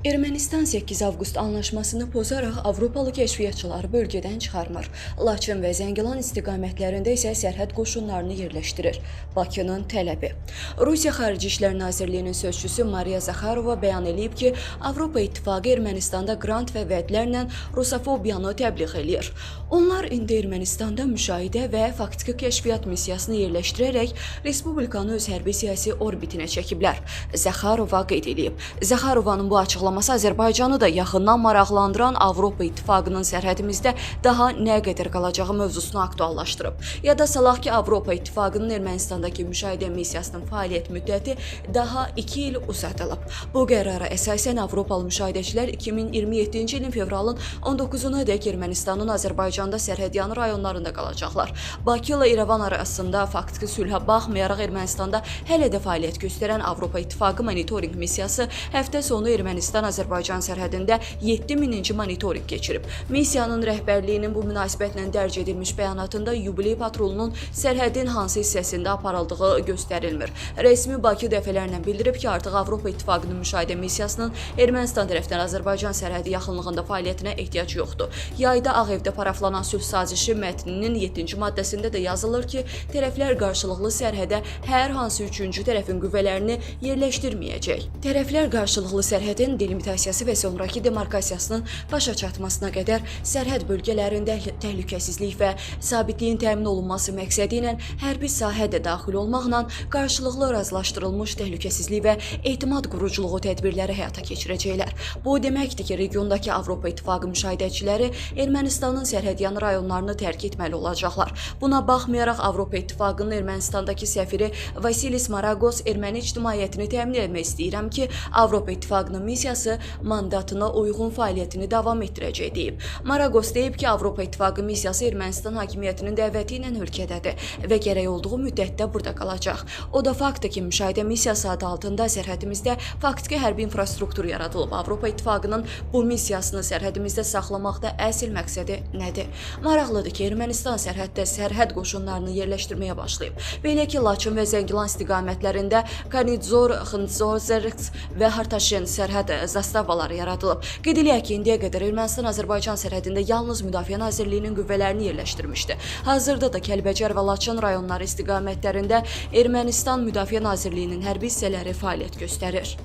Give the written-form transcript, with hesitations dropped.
Ermənistan 8 avqust anlaşmasını pozaraq Avropalı kəşfiyyatçıları bölgədən çıxarmır. Laçın və Zəngilan istiqamətlərində isə sərhəd qoşunlarını yerləşdirir. Bakının tələbi. Rusiya Xarici İşlər Nazirliyinin sözçüsü Mariya Zakharova bəyan edib ki, Avropa İttifaqı Ermənistanda qrant və vədlərlə rusofobiyanı təbliğ eləyir. Onlar indi Ermənistanda müşahidə və faktiki kəşfiyyat missiyasını yerləşdirərək Respublikanı öz hərbi siyasi orbitinə çəkiblər. Zakharova qeyd edib. Zakharovanın bu açıqlaması Azərbaycanı da yaxından maraqlandıran Avropa İttifaqının sərhədimizdə daha nə qədər qalacağı mövzusunu aktuallaşdırıb. Yada salaq ki, Avropa İttifaqının Ermənistandakı müşahidə missiyasının fəaliyyət müddəti daha 2 il uzadılıb. Bu qərara əsasən Avropalı müşahidəçilər 2027-ci ilin fevralın 19-una dək Ermənistanın Azərbaycanda sərhədyanı rayonlarında qalacaqlar. Bakı ilə İrəvan arasında faktiki sülhə baxmayaraq Ermənistanda hələ də fəaliyyət göstərən Avropa İttifaqı monitorinq missiyası həftə sonu Ermənistan-Azərbaycan sərhədində 7000-ci monitorinq keçirib. Missiyanın rəhbərliyinin bu münasibətlə dərc edilmiş bəyanatında yubiley patrolunun sərhədin hansı hissəsində aparıldığı göstərilmir. Rəsmi Bakı dəfələrlə bildirib ki, artıq Avropa İttifaqının müşahidə missiyasının Ermənistan tərəfindən Azərbaycan sərhədi yaxınlığında fəaliyyətinə ehtiyac yoxdur. Yayda Ağ Evdə paraflanan sülh sazişi mətninin 7-ci maddəsində də yazılır ki, tərəflər qarşılıqlı sərhədə hər hansı üçüncü tərəfin qüvvələrini yerləşdirməyəcək. Tərəflər qarşılıqlı sərhədin delimitasiyası və sonrakı demarkasiyasının başa çatmasına qədər sərhəd bölgələrində təhlükəsizlik və sabitliyin təmin olunması məqsədi ilə hərbi sahə də daxil olmaqla qarşılıqlı razılaşdırılmış təhlükəsizlik və etimad quruculuğu tədbirləri həyata keçirəcəklər. Bu deməkdir ki, regiondakı Avropa İttifaqı müşahidəçiləri Ermənistanın sərhədyanı rayonlarını tərk etməli olacaqlar. Buna baxmayaraq Avropa İttifaqının Ermənistandakı səfiri Vasilis Maragos erməni ictimaiyyətini təmin etmək istəyirəm ki, Avropa İttifaqının missiyası mandatına uyğun fəaliyyətini davam etdirəcək deyib. Maragos deyib ki, Avropa İttifaqı missiyası Ermənistan hakimiyyətinin dəvəti ilə ölkədədir və gərək olduğu müddətdə burada qalacaq. O da faktdır ki, müşahidə missiyası adı altında sərhədimizdə faktiki hərbi infrastruktur yaradılıb. Avropa İttifaqının bu missiyasını sərhədimizdə saxlamaqda əsl məqsədi nədir? Maraqlıdır ki, Ermənistan sərhəddə sərhəd qoşunlarını yerləşdirməyə başlayıb. Belə ki, Laçın və Zəngilan istiqamətlərində Kanidzor, Xındzorzerks və Hartaşen sərhəd zastavaları yaradılıb. Qeyd eləyək ki, indiyə qədər Ermənistan-Azərbaycan sərhədində yalnız Müdafiə Nazirliyinin qüvvələrini yerləşdirmişdi. Hazırda da Kəlbəcər və Laçın rayonları istiqamətlərində Ermənistan Müdafiə Nazirliyinin hərbi hissələri fəaliyyət göstərir.